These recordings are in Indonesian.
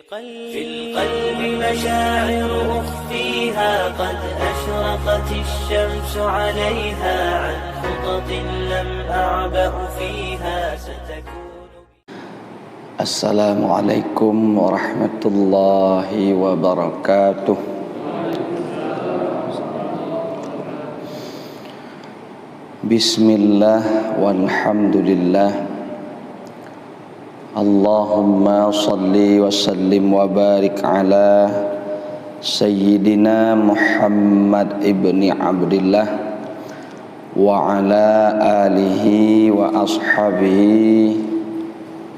في القلب مشاعر أخفيها قد أشرقت الشمس عليها عن خطط لم أعبأ فيها ستكون. السلام عليكم ورحمة الله وبركاته. Bismillah walhamdulillah. Allahumma salli wa sallim wa barik ala Sayyidina Muhammad ibni Abdillah wa ala alihi wa ashabihi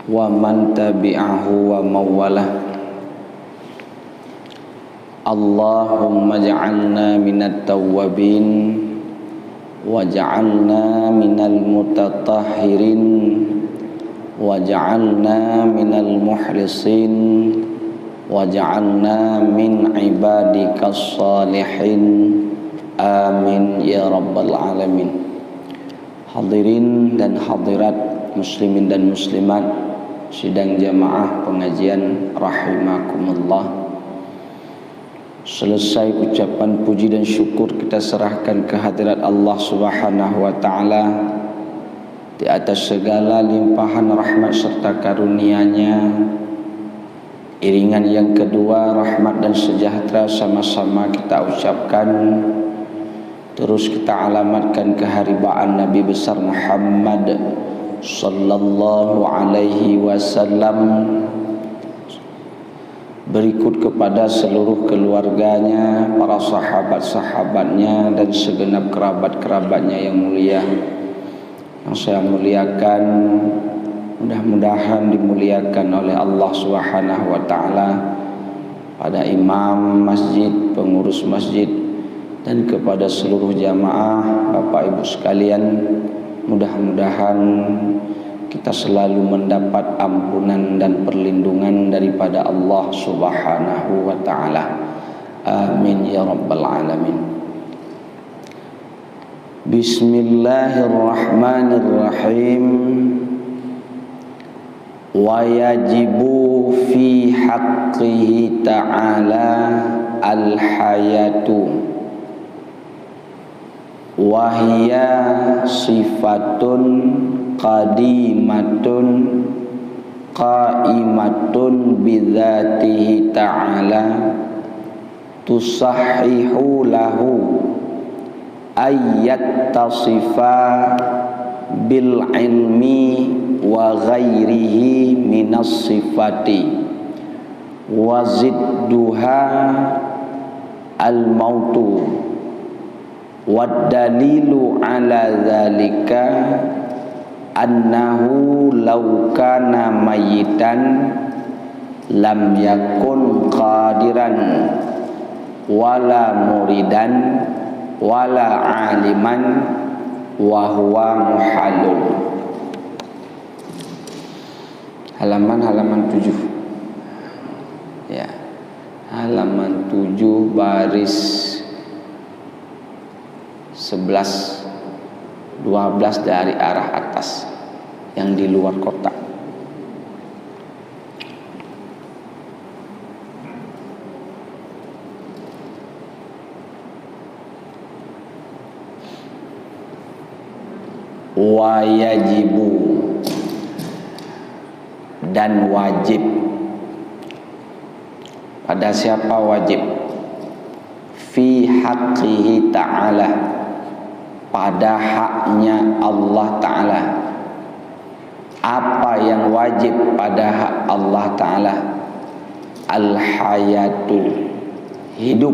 wa man tabi'ahu wa mawalah. Allahumma ja'alna minat tawwabin waj'alna minal mutatahhirin waj'alna minal mukhlisin waj'alna min ibadikas salihin, amin ya rabbal alamin. Hadirin dan hadirat, muslimin dan muslimat sidang jamaah pengajian rahimakumullah. Selesai ucapan puji dan syukur kita serahkan ke hadirat Allah Subhanahu wa taala di atas segala limpahan rahmat serta karunia-Nya. Iringan yang kedua, rahmat dan sejahtera sama-sama kita ucapkan, terus kita alamatkan keharibaan Nabi besar Muhammad sallallahu alaihi wasallam, berikut kepada seluruh keluarganya, para sahabat-sahabatnya, dan segenap kerabat-kerabatnya yang mulia. Yang saya muliakan, mudah-mudahan dimuliakan oleh Allah Subhanahu wa taala, pada imam masjid, pengurus masjid, dan kepada seluruh jamaah, Bapak Ibu sekalian. Mudah-mudahan kita selalu mendapat ampunan dan perlindungan daripada Allah Subhanahu wa taala. Amin ya rabbal alamin. Bismillahirrahmanirrahim. Wa yajibu fi haqqihi ta'ala al-hayatu wa hiya sifatun qadimatun qaimatun bidzatihi ta'ala tusahhihu lahu ayyat tasifa bil ilmi wa ghairihi minas sifati wa zidduha al mautu wad dalilu ala dzalika annahu law kana mayitan lam yakun qadiran wala muridan wala aliman wa huwa muhalul. Halaman 7. Ya. Halaman 7 baris 11 12 dari arah atas yang di luar kotak. Wa yajibu, dan wajib. Pada siapa wajib? Fi haqqihi ta'ala, pada haknya Allah ta'ala. Apa yang wajib pada hak Allah ta'ala? Al-hayatu, hidup.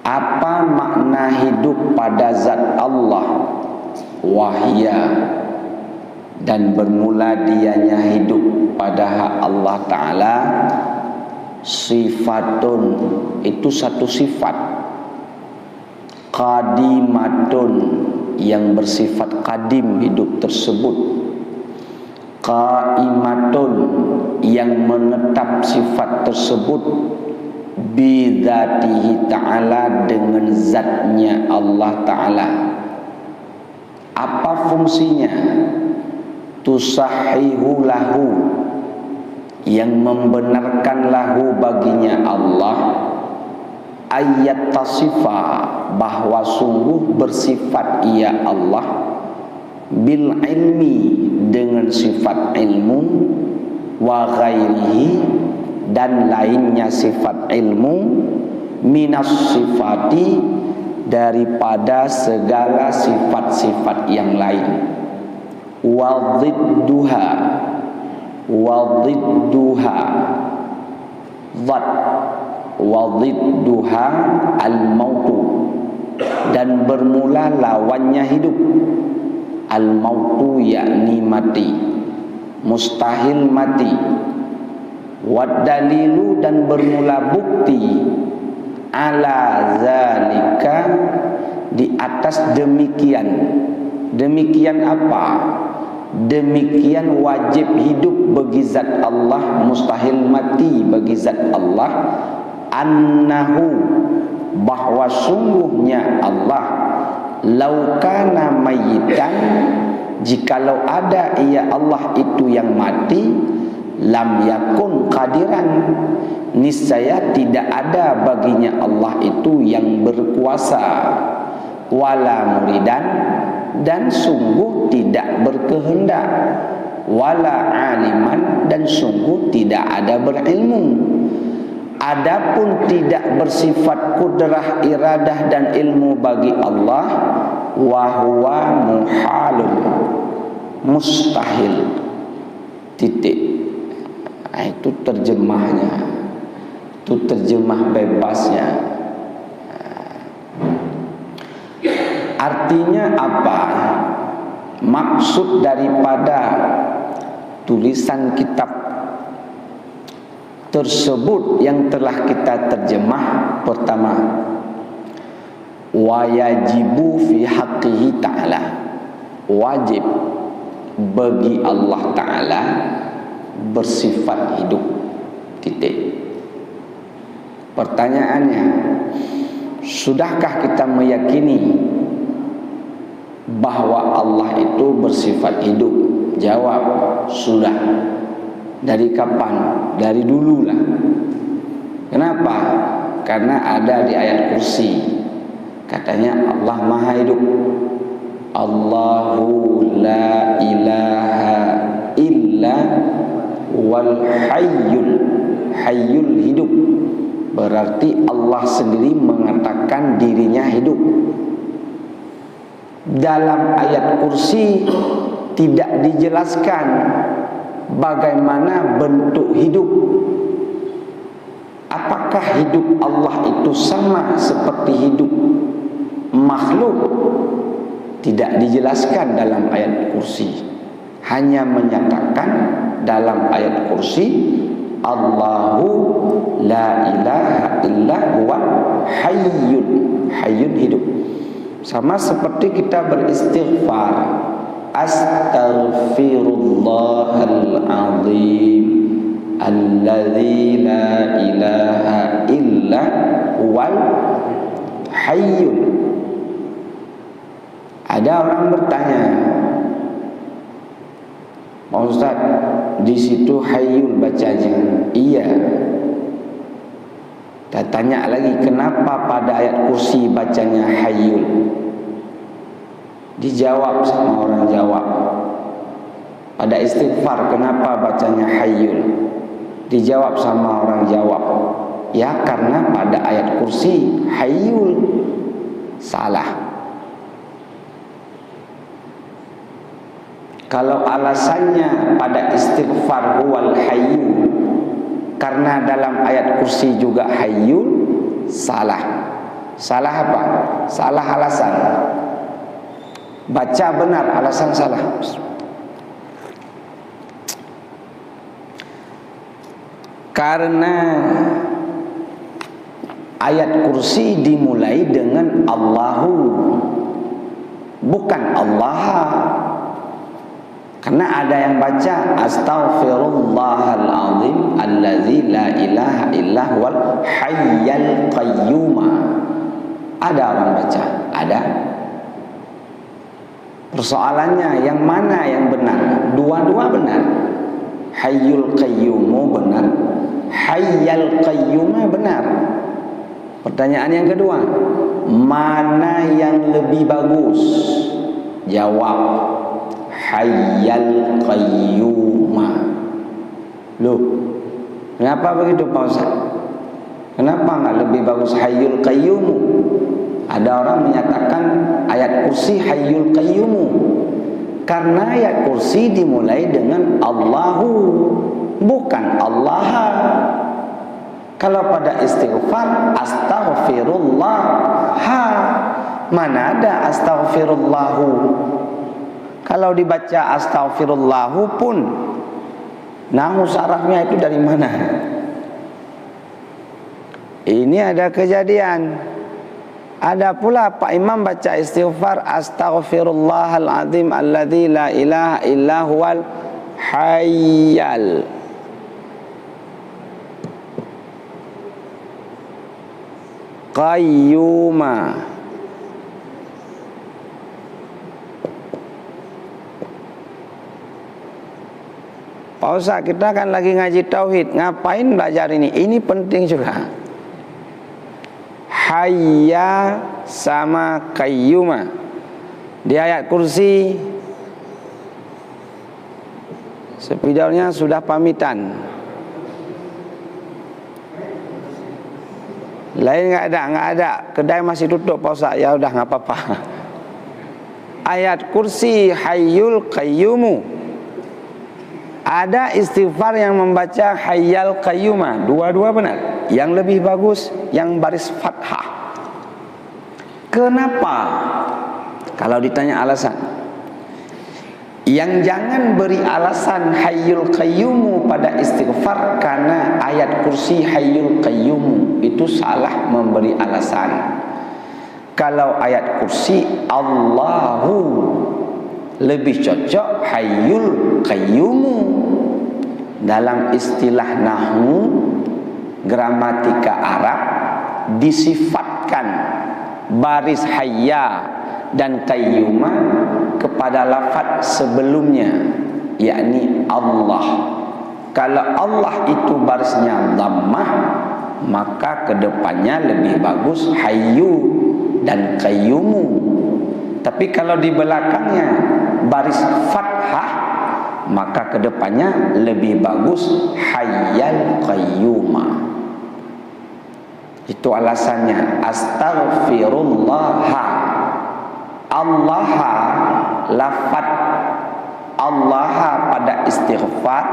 Apa makna hidup pada zat Allah? Wahya, dan bermula dianya hidup pada hak Allah ta'ala. Sifatun, itu satu sifat. Qadimatun, yang bersifat qadim hidup tersebut. Qaimatun, yang menetap sifat tersebut. Bidzatihi ta'ala, dengan zatnya Allah ta'ala. Apa fungsinya? Tusahihu lahu, yang membenarkan lahu baginya Allah ayat tasifa, bahwa sungguh bersifat ia Allah bil ilmi, dengan sifat ilmu, wa ghairihi, dan lainnya sifat ilmu, minas sifati, daripada segala sifat-sifat yang lain, wa dhidduha, zat, wa dhidduha al-mautu, dan bermula lawannya hidup. Al-mautu yakni mati, mustahil mati. Wad dalilu, dan bermula bukti, ala zalika, di atas demikian. Demikian apa? Demikian wajib hidup bagi zat Allah, mustahil mati bagi zat Allah. Annahu, bahwa sungguhnya Allah, laukana mayyitan, jikalau ada ia Allah itu yang mati, lam yakun qadiran, niscaya tidak ada baginya Allah itu yang berkuasa, wala muridan, dan sungguh tidak berkehendak, wala aliman, dan sungguh tidak ada berilmu. Adapun tidak bersifat kudrah, iradah, dan ilmu bagi Allah, wa huwa muhalun, mustahil. Titik. Nah, itu terjemahnya. Itu terjemah bebasnya. Artinya apa? Maksud daripada tulisan kitab tersebut yang telah kita terjemah, pertama, wajibu fi haqqihi ta'ala, wajib bagi Allah Ta'ala bersifat hidup. Titik. Pertanyaannya, sudahkah kita meyakini bahwa Allah itu bersifat hidup? Jawab, sudah. Dari kapan? Dari dulu lah. Kenapa? Karena ada di ayat kursi, katanya Allah maha hidup. Allahu la ilaha illa wal hayyul hidup. Berarti Allah sendiri mengatakan dirinya hidup. Dalam ayat kursi tidak dijelaskan bagaimana bentuk hidup. Apakah hidup Allah itu sama seperti hidup makhluk? Tidak dijelaskan dalam ayat kursi. Hanya menyatakan dalam ayat kursi, Allahu la ilaha illa huwa hayyun hidup. Sama seperti kita beristighfar, astaghfirullahal azim alladzi la ilaha illa huwal hayyun. Ada orang bertanya, Pak Ustaz, di situ hayyun bacanya. Iya. Kita tanya lagi, kenapa pada ayat kursi bacanya hayyun? Dijawab sama orang jawab. Pada istighfar kenapa bacanya hayyun? Dijawab sama orang jawab, ya karena pada ayat kursi hayyul. Salah. Kalau alasannya pada istighfar huwal hayyu, karena dalam ayat kursi juga hayyul, salah. Salah apa? Salah alasan. Baca benar, alasan salah. Karena ayat kursi dimulai dengan Allahu, bukan Allah. Karena ada yang baca astaghfirullahal azim allazi la ilaha illa huwal hayyul qayyum. Ada orang baca, ada. Persoalannya yang mana yang benar? Dua-dua benar. Hayyul qayyumu benar, Hayyal qayyuma benar. Pertanyaan yang kedua, mana yang lebih bagus? Jawab, Hayyal qayyuma. Loh, kenapa begitu Pak Ustaz? Kenapa enggak lebih bagus Hayyul qayyumu? Ada orang menyatakan ayat kursi Hayyul qayyumu karena ayat kursi dimulai dengan Allahu, bukan Allah. Kalau pada istighfar astaghfirullah, mana ada astaghfirullahu? Kalau dibaca astaghfirullahu pun nahu sarafnya itu dari mana? Ini ada kejadian. Ada pula Pak Imam baca istighfar astaghfirullahal azim alladzi la ilaha illa huwal hayyal qayyuma. Pak Ustaz, kita kan lagi ngaji tauhid, ngapain belajar ini? Ini penting juga. Hayya sama qayyuma di ayat kursi spidolnya sudah pamitan. Lain nggak ada, kedai masih tutup Pak Ustaz. Ya udah nggak apa-apa. Ayat kursi Hayyul qayyumu, ada istighfar yang membaca Hayyal qayyuma, dua-dua benar. Yang lebih bagus yang baris fathah. Kenapa? Kalau ditanya alasan, yang jangan beri alasan Hayyul qayyumu pada istighfar karena ayat kursi Hayyul qayyumu itu salah memberi alasan. Kalau ayat kursi Allahu, lebih cocok Hayyul qayyumu. Dalam istilah nahwu, gramatika Arab, disifatkan baris hayya dan qayyuma kepada lafaz sebelumnya, yakni Allah. Kalau Allah itu barisnya dhammah, maka kedepannya lebih bagus hayyu dan qayyumu. Tapi kalau di belakangnya baris fathah, maka kedepannya lebih bagus hayyal qayyuma. Itu alasannya. Astaghfirullah. Allah, lafaz Allah pada istighfar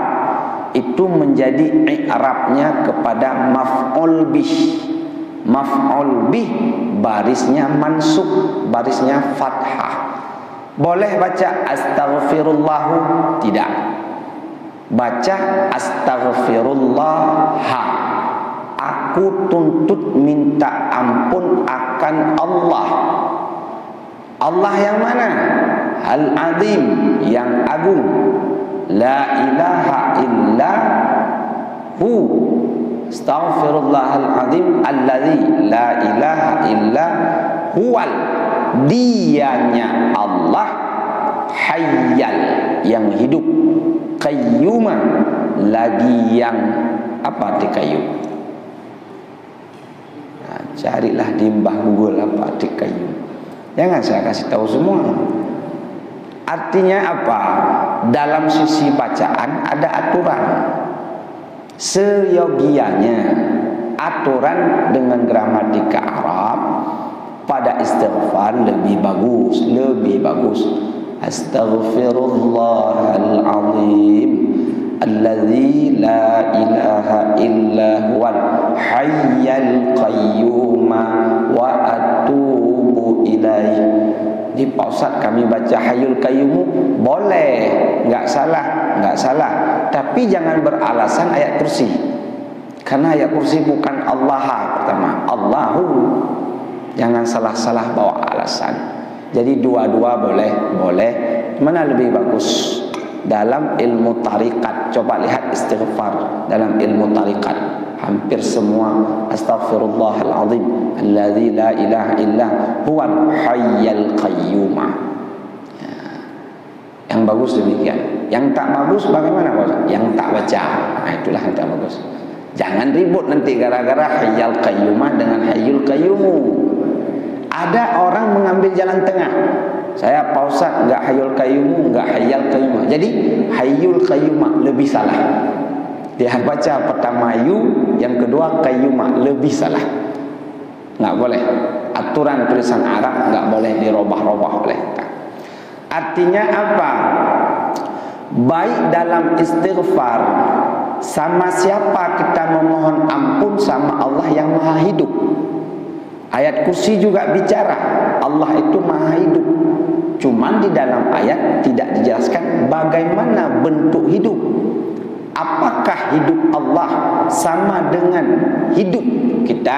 itu menjadi i'rabnya kepada maf'ul bih. Maf'ul bih barisnya mansub, barisnya fathah. Boleh baca astaghfirullah? Tidak. Baca astaghfirullah. Aku tuntut minta ampun akan Allah. Allah yang mana? Al-Azim, yang agung. La ilaha illa hu. Astaghfirullahal azim alladzi la ilaha illa huwal. Dianya Allah hayyal, yang hidup, qayyuma, lagi yang apa arti qayyum? Nah, carilah di mbah Google apa arti qayyum. Jangan saya kasih tahu semua. Artinya apa? Dalam sisi bacaan ada aturan. Seyogianya aturan dengan gramatika Arab pada istighfar lebih bagus, lebih bagus. Astaghfirullahal azim alladzi la ilaha illa huwal hayyal qayyum wa atubu ilaih. Di Pak Ustaz kami baca Hayyul Qayyum, boleh, enggak salah, enggak salah. Tapi jangan beralasan ayat kursi. Karena ayat kursi bukan Allah pertama, Allahu. Jangan salah-salah bawa alasan. Jadi dua-dua boleh, boleh. Mana lebih bagus? Dalam ilmu tarikat, coba lihat istighfar dalam ilmu tarikat. Hampir semua astaghfirullahal azim alladzi la ilaha illa huwal hayyal qayyum. Yang bagus demikian. Yang tak bagus bagaimana Pak Ustaz? Yang tak baca. Nah, itulah yang tak bagus. Jangan ribut nanti gara-gara Hayyul Qayyumah dengan Hayyul Qayyumu. Ada orang mengambil jalan tengah. Saya Pak Ustaz enggak Hayyul Qayyumu, enggak Hayyul Qayyumah. Jadi Hayyul Qayyumah lebih salah. Dia baca pertama Yu, yang kedua Qayyumah, lebih salah. Enggak boleh. Aturan tulisan Arab enggak boleh dirubah-rubah oleh kita. Artinya apa? Baik dalam istighfar, sama siapa kita memohon ampun, sama Allah yang maha hidup. Ayat kursi juga bicara Allah itu maha hidup. Cuman di dalam ayat tidak dijelaskan bagaimana bentuk hidup. Apakah hidup Allah sama dengan hidup kita?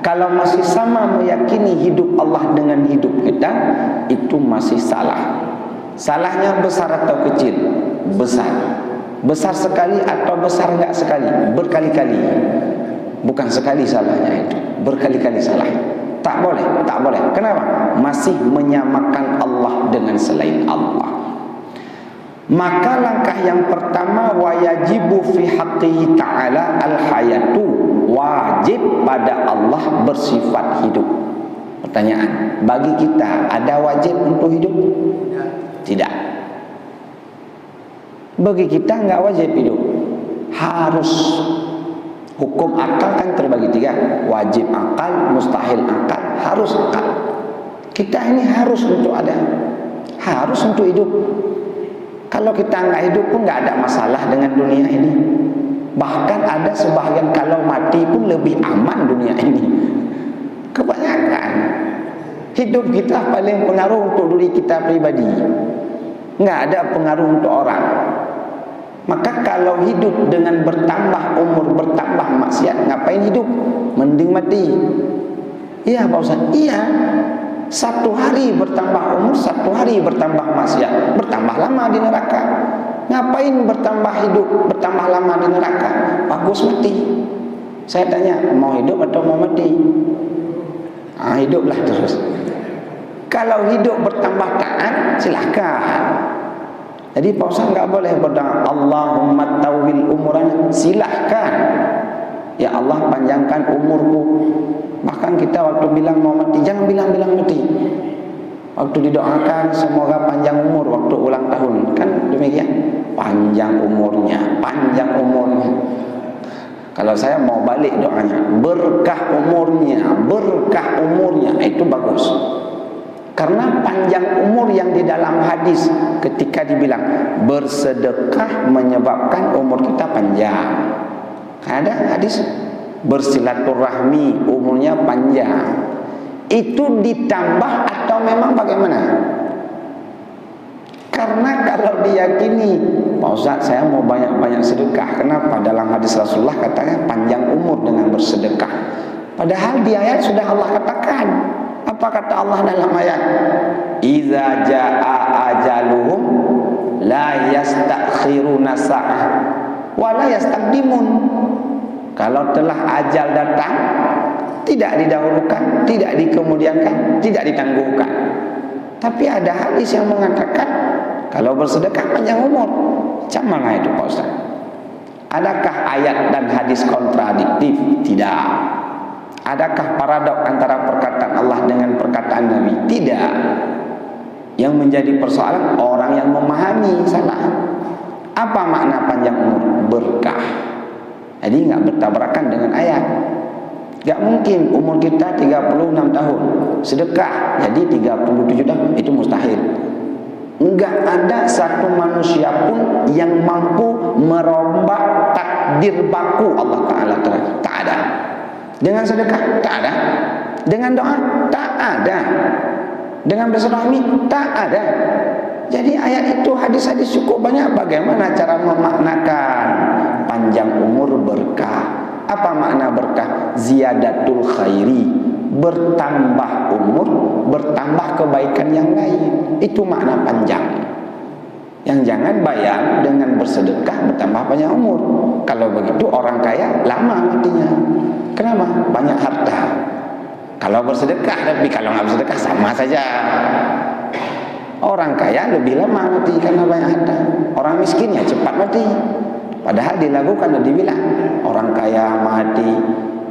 Kalau masih sama meyakini hidup Allah dengan hidup kita, itu masih salah. Salahnya besar atau kecil? Besar. Besar sekali atau besar enggak sekali? Berkali-kali. Bukan sekali salahnya itu, berkali-kali salah. Tak boleh, tak boleh. Kenapa? Masih menyamakan Allah dengan selain Allah. Maka langkah yang pertama, wajibu fi haqqihi ta'ala al-hayatu, wajib pada Allah bersifat hidup. Pertanyaan, bagi kita ada wajib untuk hidup? Tidak. Bagi kita enggak wajib hidup, harus. Hukum akal kan terbagi tiga, wajib akal, mustahil akal, harus akal. Kita ini harus untuk ada, harus untuk hidup. Kalau kita nggak hidup pun nggak ada masalah dengan dunia ini. Bahkan ada sebahagian kalau mati pun lebih aman dunia ini. Kebanyakan hidup kita paling pengaruh untuk diri kita pribadi, nggak ada pengaruh untuk orang. Maka kalau hidup dengan bertambah umur, bertambah maksiat, ngapain hidup? Mending mati. Iya Pak Ustaz, iya. 1 hari bertambah umur, 1 hari bertambah maksiat, bertambah lama di neraka. Ngapain bertambah hidup, bertambah lama di neraka? Bagus mati. Saya tanya, mau hidup atau mau mati? Hiduplah terus. Kalau hidup bertambah taat, silakan. Jadi Pak Ustaz enggak boleh berdoa Allahumma tawil umurana, silahkan. Ya Allah panjangkan umurku. Bahkan kita waktu bilang mau mati, jangan bilang-bilang mati. Waktu didoakan semoga panjang umur waktu ulang tahun, kan demikian. Panjang umurnya, panjang umurnya. Kalau saya mau balik doanya, berkah umurnya, berkah umurnya, itu bagus. Karena panjang umur yang di dalam hadis ketika dibilang bersedekah menyebabkan umur kita panjang. Ada hadis bersilaturahmi umurnya panjang. Itu ditambah atau memang bagaimana? Karena kalau diyakini, Pak Ustaz saya mau banyak-banyak sedekah. Kenapa? Dalam hadis Rasulullah katanya panjang umur dengan bersedekah. Padahal di ayat sudah Allah katakan. Apa kata Allah dalam ayat? Iza jaa ajaluhum la yastakhiruna sa'ah wa la yastaqdimun. Kalau telah ajal datang, tidak didahulukan, tidak dikemudiankan, tidak ditangguhkan. Tapi ada hadis yang mengatakan kalau bersedekah panjang umur. Macam mana itu Pak Ustaz? Adakah ayat dan hadis kontradiktif? Tidak. Adakah paradok antara perkataan Allah dengan perkataan Nabi? Tidak. Yang menjadi persoalan orang yang memahami salah. Apa makna panjang umur? Berkah. Jadi enggak bertabrakan dengan ayat. Enggak mungkin umur kita 36 tahun sedekah jadi 37 tahun, itu mustahil. Enggak ada satu manusia pun yang mampu merombak takdir baku Allah Ta'ala. Tak ada. Dengan sedekah tak ada, dengan doa tak ada, dengan bersilaturahmi tak ada. Jadi ayat itu, hadis-hadis cukup banyak. Bagaimana cara memaknakan panjang umur berkah? Apa makna berkah? Ziyadatul khairi, bertambah umur, bertambah kebaikan yang lain. Itu makna panjang. Yang jangan bayang dengan bersedekah bertambah panjang umur. Kalau begitu orang kaya lama matinya. Kenapa? Banyak harta. Kalau bersedekah, tapi kalau nggak bersedekah sama saja. Orang kaya lebih lama mati karena banyak harta. Orang miskin ya cepat mati. Padahal dilakukan dan dibilang orang kaya mati,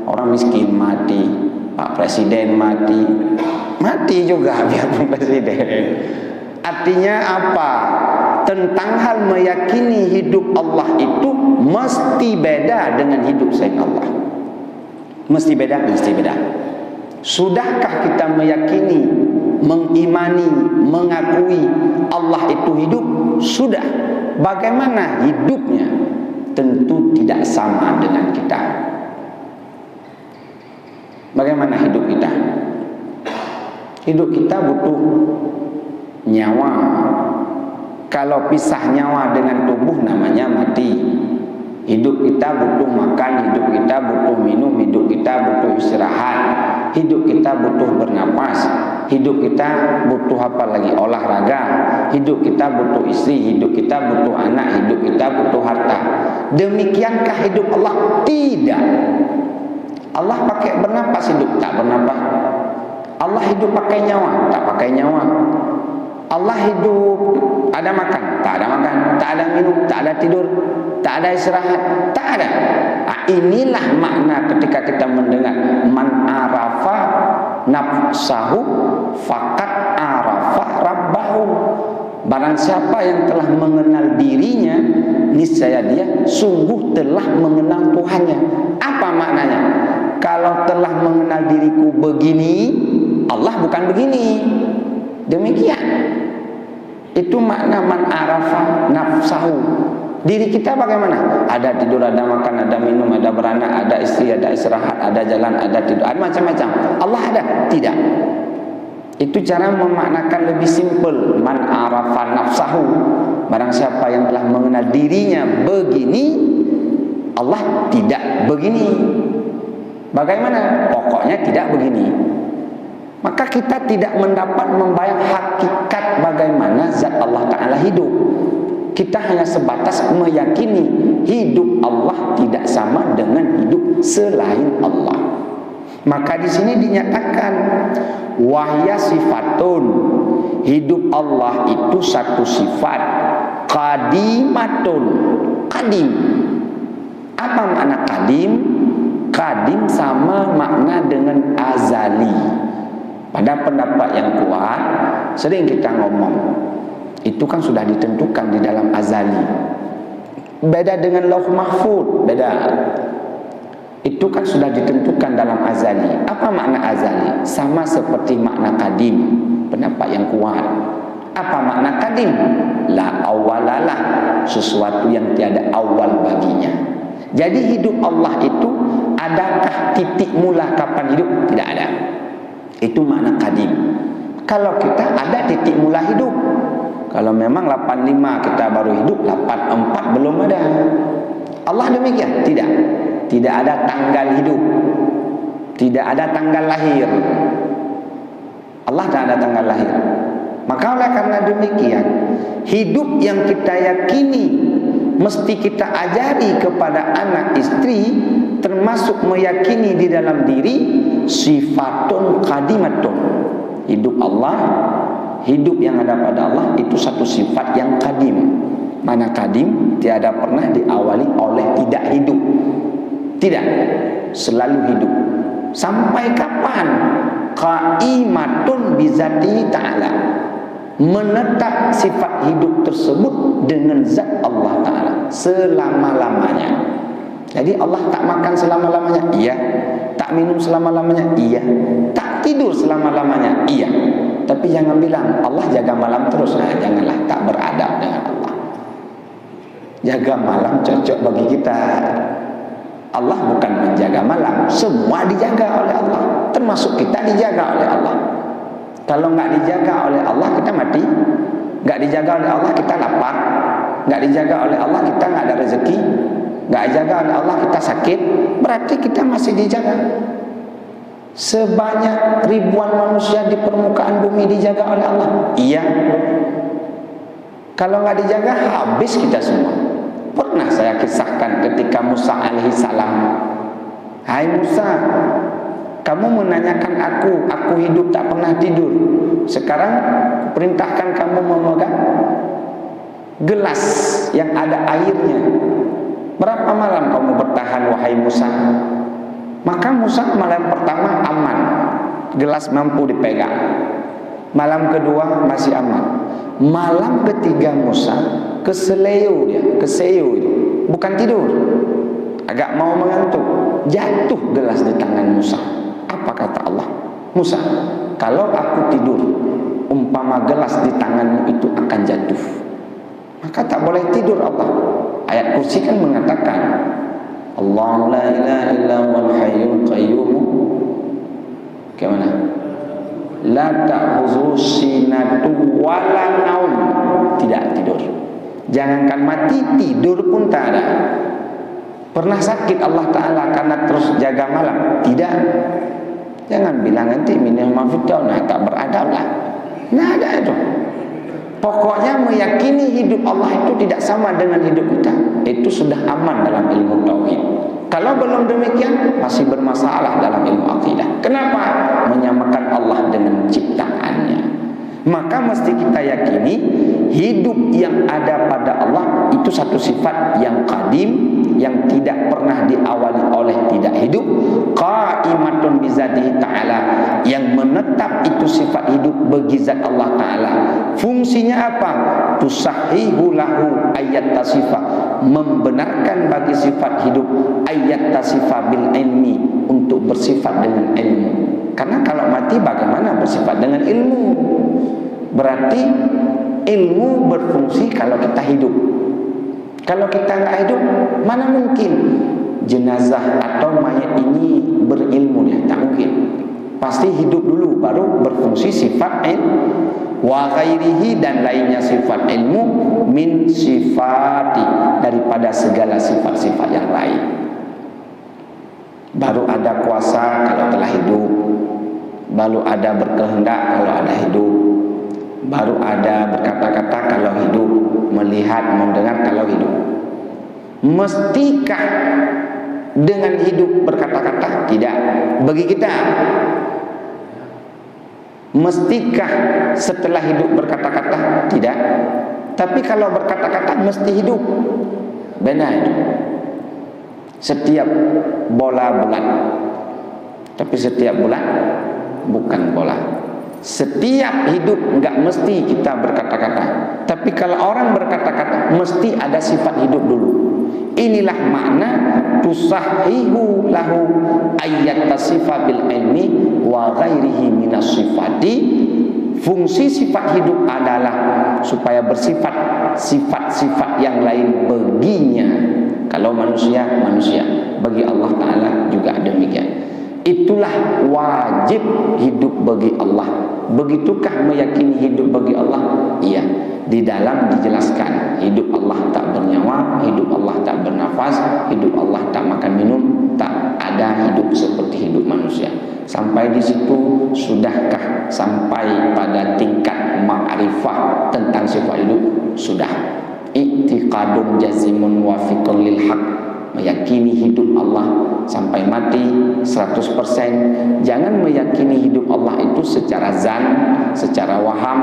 orang miskin mati, Pak Presiden mati, mati juga biarpun presiden. Artinya apa? Tentang hal meyakini hidup Allah itu mesti beda dengan hidup selain Allah. Mesti beda, mesti beda. Sudahkah kita meyakini, mengimani, mengakui Allah itu hidup? Sudah. Bagaimana hidupnya? Tentu tidak sama dengan kita. Bagaimana hidup kita? Hidup kita butuh nyawa. Kalau pisah nyawa dengan tubuh namanya mati. Hidup kita butuh makan, hidup kita butuh minum, hidup kita butuh istirahat, hidup kita butuh bernapas, hidup kita butuh apa lagi? Olahraga, hidup kita butuh istri, hidup kita butuh anak, hidup kita butuh harta. Demikiankah hidup Allah? Tidak. Allah pakai bernapas hidup, tak bernapas. Allah hidup pakai nyawa, tak pakai nyawa. Allah hidup ada makan, tak ada makan, tak ada minum, tak ada tidur, tak ada istirahat, tak ada. Inilah makna ketika kita mendengar man arafa nafsahu faqad arafa rabbahu. Barang siapa yang telah mengenal dirinya, niscaya dia sungguh telah mengenal Tuhannya. Apa maknanya? Kalau telah mengenal diriku begini, Allah bukan begini. Demikian. Itu makna man arafa nafsahu. Diri kita bagaimana? Ada tidur, ada makan, ada minum, ada beranak, ada istri, ada istirahat, ada jalan, ada tidur, ada macam-macam. Allah ada? Tidak. Itu cara memaknakan lebih simpel. Man arafa nafsahu. Barang siapa yang telah mengenal dirinya begini, Allah tidak begini. Bagaimana? Pokoknya tidak begini. Maka kita tidak mendapat membayang hakikat bagaimana zat Allah Ta'ala hidup. Kita hanya sebatas meyakini hidup Allah tidak sama dengan hidup selain Allah. Maka di sini dinyatakan wahya sifatun, hidup Allah itu satu sifat qadimatun. Qadim. Apa makna qadim? Qadim sama makna dengan azali. Pada pendapat yang kuat, sering kita ngomong, itu kan sudah ditentukan di dalam azali. Beda dengan lauh mahfud, beda. Itu kan sudah ditentukan dalam azali. Apa makna azali? Sama seperti makna kadim, pendapat yang kuat. Apa makna kadim? La awalalah, sesuatu yang tiada awal baginya. Jadi hidup Allah itu, adakah titik mula kapan hidup? Tidak ada. Itu makna kadim. Kalau kita ada titik mula hidup. Kalau memang 85 kita baru hidup, 84 belum ada. Allah demikian? Tidak. Tidak ada tanggal hidup. Tidak ada tanggal lahir. Allah tak ada tanggal lahir. Maka oleh karena demikian, hidup yang kita yakini mesti kita ajari kepada anak istri, termasuk meyakini di dalam diri sifatun qadimatun. Hidup Allah, hidup yang ada pada Allah itu satu sifat yang qadim. Mana qadim? Tiada pernah diawali oleh tidak hidup. Tidak, selalu hidup. Sampai kapan? Qaimatun bizatihi ta'ala. Menetap sifat hidup tersebut dengan zat Allah Ta'ala selama-lamanya. Jadi Allah tak makan selama-lamanya? Iya. Tak minum selama-lamanya? Iya. Tak tidur selama-lamanya? Iya. Tapi jangan bilang Allah jaga malam terus. Nah, janganlah, tak beradab dengan Allah. Jaga malam cocok bagi kita. Allah bukan menjaga malam. Semua dijaga oleh Allah, termasuk kita dijaga oleh Allah. Kalau nggak dijaga oleh Allah, kita mati. Nggak dijaga oleh Allah, kita lapar. Nggak dijaga oleh Allah, kita nggak ada rezeki. Nggak dijaga oleh Allah, kita sakit. Berarti kita masih dijaga. Sebanyak ribuan manusia di permukaan bumi dijaga oleh Allah. Iya. Kalau nggak dijaga, habis kita semua. Pernah saya kisahkan ketika Musa alaihissalam. Hai Musa, kamu menanyakan aku hidup tak pernah tidur. Sekarang perintahkan kamu memegang gelas yang ada airnya. Berapa malam kamu bertahan wahai Musa? Maka Musa malam pertama aman, gelas mampu dipegang. Malam kedua masih aman. Malam ketiga Musa keseleo dia, bukan tidur, agak mau mengantuk, jatuh gelas di tangan Musa. Apa kata Allah? Musa, kalau aku tidur, umpama gelas di tanganmu itu akan jatuh, maka tak boleh tidur Allah. Ayat kursi kan mengatakan, Allah la ilaha illa huwal hayyul qayyum. Bagaimana? La ta'khudhuhu sinatun wala naum. Tidak tidur. Jangankan mati, tidur pun tak ada. Pernah sakit Allah Ta'ala karena terus jaga malam? Tidak. Jangan bilang nanti minum mafidau, nah tak beradab lah. Nah ada itu. Pokoknya meyakini hidup Allah itu tidak sama dengan hidup kita, itu sudah aman dalam ilmu tauhid. Kalau belum demikian, masih bermasalah dalam ilmu akidah. Kenapa? Menyamakan Allah dengan ciptaannya. Maka mesti kita yakini hidup yang ada pada Allah itu satu sifat yang qadim, yang tidak pernah diawali oleh tidak hidup, qaimatun bizatihi ta'ala, yang menetap itu sifat hidup bagi zat Allah Ta'ala. Fungsinya apa? Tusahihu lahu ayat tasifa, membenarkan bagi sifat hidup ayat tasifa bil ilmi, untuk bersifat dengan ilmu. Karena kalau mati bagaimana bersifat dengan ilmu? Berarti ilmu berfungsi kalau kita hidup. Kalau kita nggak hidup, mana mungkin jenazah atau mayat ini berilmu ya? Tak mungkin. Pasti hidup dulu baru berfungsi sifat ilmu. Wa ghairihi, dan lainnya sifat ilmu, min sifati, daripada segala sifat-sifat yang lain. Baru ada kuasa kalau telah hidup, baru ada berkehendak kalau ada hidup, baru ada berkata-kata kalau hidup, melihat, mendengar kalau hidup. Mestikah dengan hidup berkata-kata? Tidak. Bagi kita, mestikah setelah hidup berkata-kata? Tidak. Tapi kalau berkata-kata mesti hidup. Benar. Setiap bola bulat, tapi setiap bulat bukan bola. Setiap hidup enggak mesti kita berkata-kata, tapi kalau orang berkata-kata mesti ada sifat hidup dulu. Inilah makna tusahihu lahu ayat tasifa bil ilmi wa ghairihi minas sifati. Fungsi sifat hidup adalah supaya bersifat sifat-sifat yang lain baginya. Kalau manusia, bagi Allah Ta'ala juga demikian. Itulah wajib hidup bagi Allah. Begitukah meyakini hidup bagi Allah? Iya. Di dalam dijelaskan hidup Allah tak bernyawa, hidup Allah tak bernafas, hidup Allah tak makan minum, tak ada hidup seperti hidup manusia. Sampai di situ sudahkah sampai pada tingkat ma'rifah tentang sifat hidup? Sudah. I'tiqadun jazimun wafiqun lil haq, meyakini hidup Allah sampai mati 100%. Jangan meyakini hidup Allah itu secara zan, secara waham,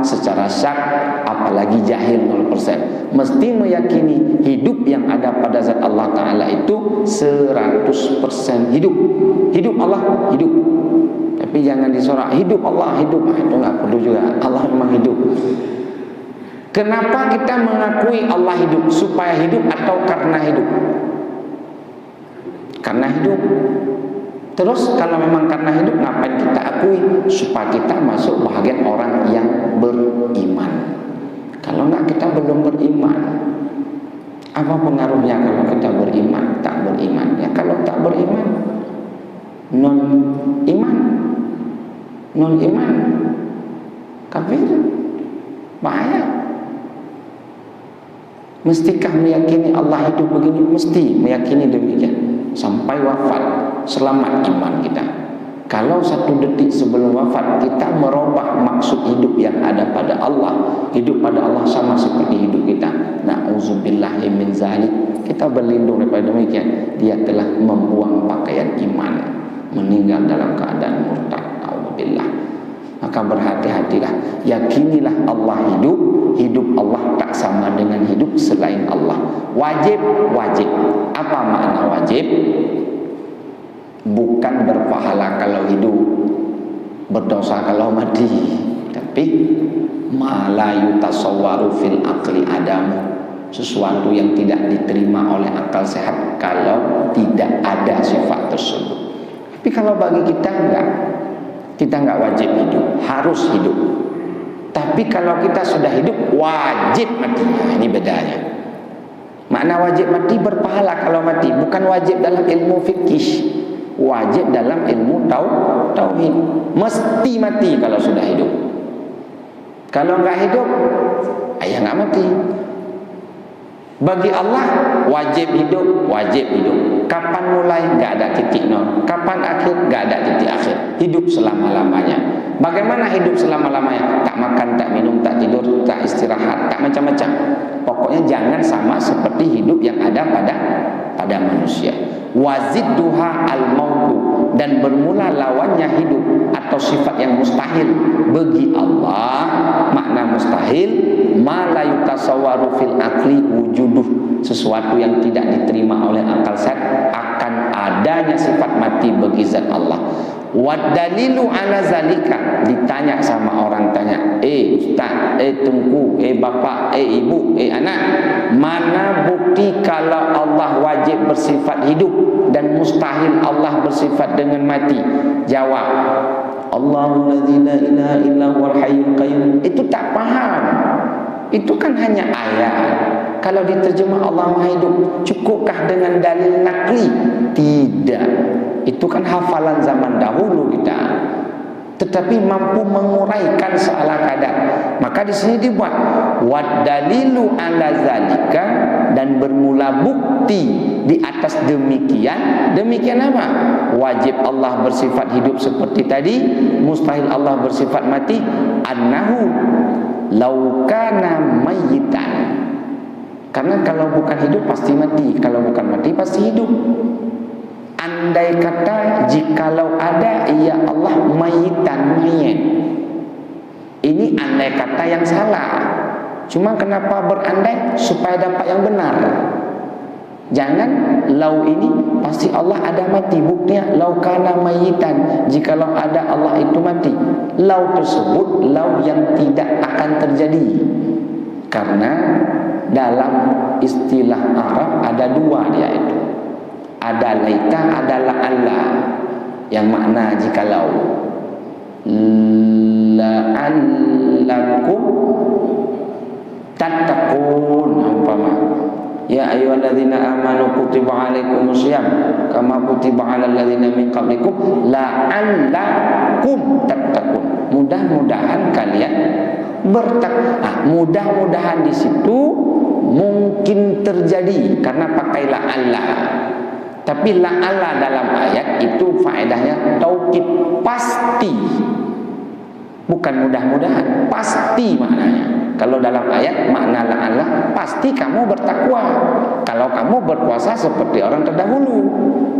secara syak, apalagi jahil 0%. Mesti meyakini hidup yang ada pada zat Allah Ta'ala itu 100% hidup. Hidup Allah, hidup. Tapi jangan disorak, hidup Allah, hidup. Itu nggak perlu juga. Allah memang hidup. Kenapa kita mengakui Allah hidup? Supaya hidup atau karena hidup? Karena hidup. Terus kalau memang karena hidup, ngapain kita akui? Supaya kita masuk bahagian orang yang beriman. Kalau enggak, kita belum beriman. Apa pengaruhnya kalau kita beriman, tak beriman? Ya kalau tak beriman, non iman, kafir, bahaya. Mestikah meyakini Allah hidup begini? Mesti meyakini demikian sampai wafat, selamat iman kita. Kalau satu detik sebelum wafat kita merubah maksud hidup yang ada pada Allah, hidup pada Allah sama seperti hidup kita, na'udzubillahi min zalik, kita berlindung daripada demikian. Dia telah membuang pakaian iman, meninggal dalam keadaan murtad. A'udzubillah. Maka berhati-hatilah, yakinilah Allah hidup. Hidup Allah tak sama dengan hidup selain Allah. Wajib. Apa makna wajib? Bukan berpahala kalau hidup, berdosa kalau mati, tapi ma la yutasawwaru fil aqli adamu, sesuatu yang tidak diterima oleh akal sehat kalau tidak ada sifat tersebut. Tapi kalau bagi kita enggak, kita enggak wajib hidup, harus hidup. Tapi kalau kita sudah hidup, wajib mati. Nah, ini bedanya. Makna wajib mati berpahala kalau mati, bukan wajib dalam ilmu fikih, wajib dalam ilmu tauhid. Mesti mati kalau sudah hidup. Kalau enggak hidup, ya enggak mati. Bagi Allah wajib hidup. Kapan mulai? Enggak ada titik nol. Kapan akhir? Enggak ada titik akhir. Hidup selama-lamanya. Bagaimana hidup selama-lamanya? Tak makan, tak minum, tak tidur, tak istirahat, tak macam-macam. Pokoknya jangan sama seperti hidup yang ada pada manusia. Wazidduha al-mautu, dan bermula lawannya hidup atau sifat yang mustahil bagi Allah. Makna mustahil ma la yutasawwaru fil aqli wujuduh, sesuatu yang tidak diterima oleh akal sehat akan adanya sifat mati bagi zat Allah. Wad dalilu ala zalika, ditanya sama orang, tanya, ustaz, tungku, bapak, ibu, anak, mana bukti kalau Allah wajib bersifat hidup dan mustahil Allah bersifat dengan mati? Jawab, Allahu la ilaha illa huwal hayyul qayyum. Itu tak paham. Itu kan hanya ayat. Kalau diterjemah Allah Maha Hidup, cukupkah dengan dalil nakli? Tidak. Itu kan hafalan zaman dahulu kita. Tetapi mampu menguraikan salah kadar. Maka di sini dibuat wad dalilu ala zalika, dan bermula bukti di atas demikian. Demikian apa? Wajib Allah bersifat hidup seperti tadi, mustahil Allah bersifat mati. Annahu laukana mayyitan, karena kalau bukan hidup pasti mati, kalau bukan mati pasti hidup. Andai kata jikalau ada ya Allah mayyitan, mayit, ini andai kata yang salah. Cuma kenapa berandai? Supaya dapat yang benar. Jangan lau ini pasti Allah ada mati. Buktinya laukana mayyitan, jikalau ada Allah itu mati. Lau tersebut lau yang tidak akan terjadi. Karena dalam istilah Arab ada dua dia itu. Ada laita, ada la'alla, yang makna jikalau. La'allakum tattaqun, umpama ya ayyuhalladzina amanu kutiba alaikumusiyam kama kutiba alal ladzina min qablikum la'allakum tattaqun. Mudah-mudahan kalian bertakwa. Mudah-mudahan di situ mungkin terjadi karena pakai la'alla. Tapi la'alla dalam ayat itu faedahnya taukid, pasti. Bukan mudah-mudahan, pasti maknanya. Kalau dalam ayat makna la'alla, pasti kamu bertakwa. Kalau kamu berpuasa seperti orang terdahulu.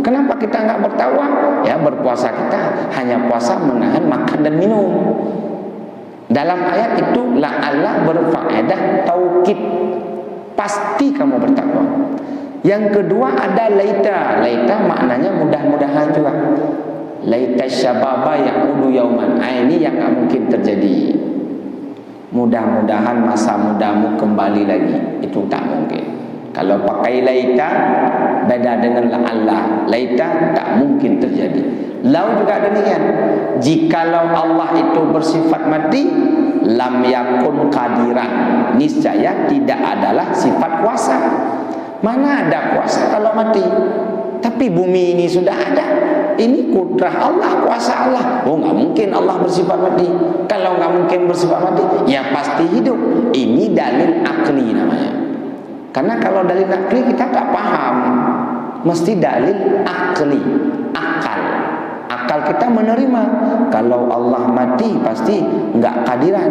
Kenapa kita enggak bertakwa? Ya, berpuasa kita hanya puasa menahan makan dan minum. Dalam ayat itu la'alla berfaedah taukid, pasti kamu bertakwa. Yang kedua ada laita. Laita maknanya mudah-mudahan juga. Laita syababa ya'udu yauman. Ini yang tak mungkin terjadi. Mudah-mudahan masa mudamu kembali lagi. Itu tak mungkin. Kalau pakai laita beda dengan la'alla. Laita tak mungkin terjadi. Lau juga demikian. Jikalau Allah itu bersifat mati, lam yakun qadiran, niscaya tidak adalah sifat kuasa. Mana ada kuasa kalau mati? Tapi bumi ini sudah ada. Ini kudrah Allah, kuasa Allah. Oh, nggak mungkin Allah bersifat mati. Kalau nggak mungkin bersifat mati, ya pasti hidup. Ini dalil akli namanya. Karena kalau dalil akli kita tak paham. Mesti dalil akli, akal. Akal kita menerima kalau Allah mati pasti nggak kadiran.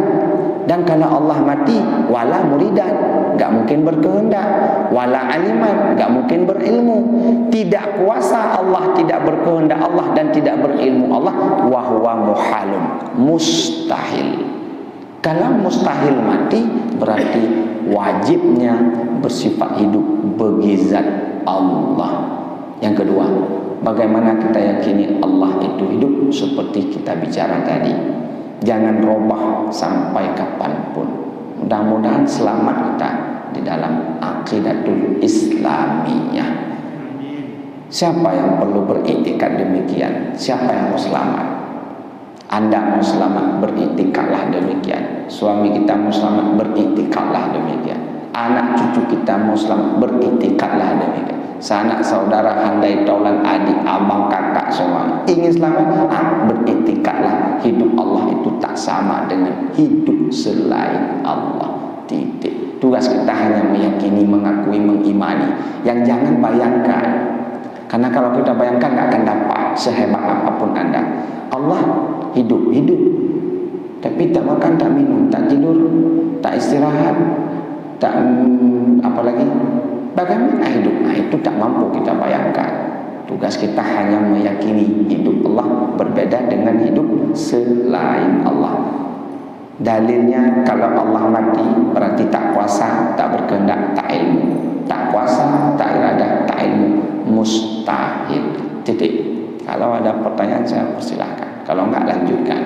Dan kalau Allah mati wala muridan, nggak mungkin berkehendak. Wala aliman, nggak mungkin berilmu. Tidak kuasa Allah, tidak berkehendak Allah, dan tidak berilmu Allah. Wa huwa muhalun, mustahil. Kalau mustahil mati, berarti wajibnya bersifat hidup bagi zat Allah. Yang kedua, bagaimana kita yakini Allah itu hidup? Seperti kita bicara tadi, jangan robah sampai kapanpun. Mudah-mudahan selamat kita di dalam aqidatul Islamiyah. Siapa yang perlu beriktikad demikian? Siapa yang mau selamat? Anda mau selamat, beriktikadlah demikian. Suami kita mau selamat, beriktikadlah demikian. Anak cucu kita mau selamat, beriktikadlah demikian. Sanak saudara, handai taulan, adik, abang, kakak semua ingin selamat, beriktikadlah. Hidup Allah itu tak sama dengan hidup selain Allah. Titik. Tugas kita hanya meyakini, mengakui, mengimani. Yang jangan bayangkan, karena kalau kita bayangkan nggak akan dapat sehebat apapun Anda. Allah hidup, tapi tak makan, tak minum, tak tidur, tak istirahat, tak apa lagi. Bagaimana hidup? Nah, itu tak mampu kita bayangkan. Tugas kita hanya meyakini hidup Allah berbeda dengan hidup selain Allah. Dalilnya, kalau Allah mati berarti tak kuasa, tak berkehendak, tak ilmu. Tak kuasa, tak iradah, tak ilmu, mustahil. Titik. Kalau ada pertanyaan saya persilahkan. Kalau enggak, lanjutkan.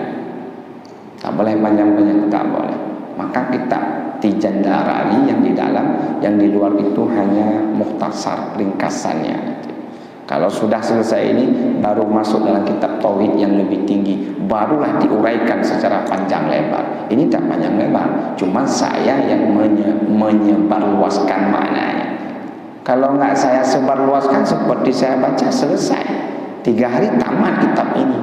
Tak boleh panjang-panjang, tak boleh. Maka kita tijandarari yang di dalam, yang di luar itu hanya mukhtasar, ringkasannya. Kalau sudah selesai ini, baru masuk dalam kitab tauhid yang lebih tinggi, barulah diuraikan secara panjang lebar. Ini tak panjang lebar, cuma saya yang menyebarluaskan maknanya. Kalau enggak saya sebarluaskan, seperti saya baca, selesai. 3 hari tamat kitab ini.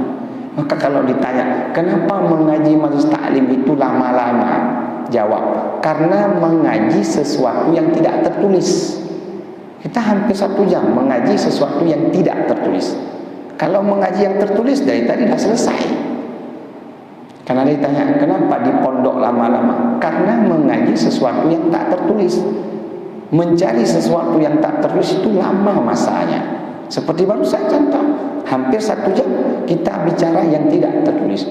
Maka kalau ditanya, kenapa mengaji majelis taklim itu lama-lama? Jawab, karena mengaji sesuatu yang tidak tertulis. Kita hampir 1 jam mengaji sesuatu yang tidak tertulis. Kalau mengaji yang tertulis, dari tadi sudah selesai. Karena ditanya, kenapa di pondok lama-lama? Karena mengaji sesuatu yang tak tertulis. Mencari sesuatu yang tak tertulis itu lama masanya. Seperti baru saya contoh, hampir 1 jam kita bicara yang tidak tertulis.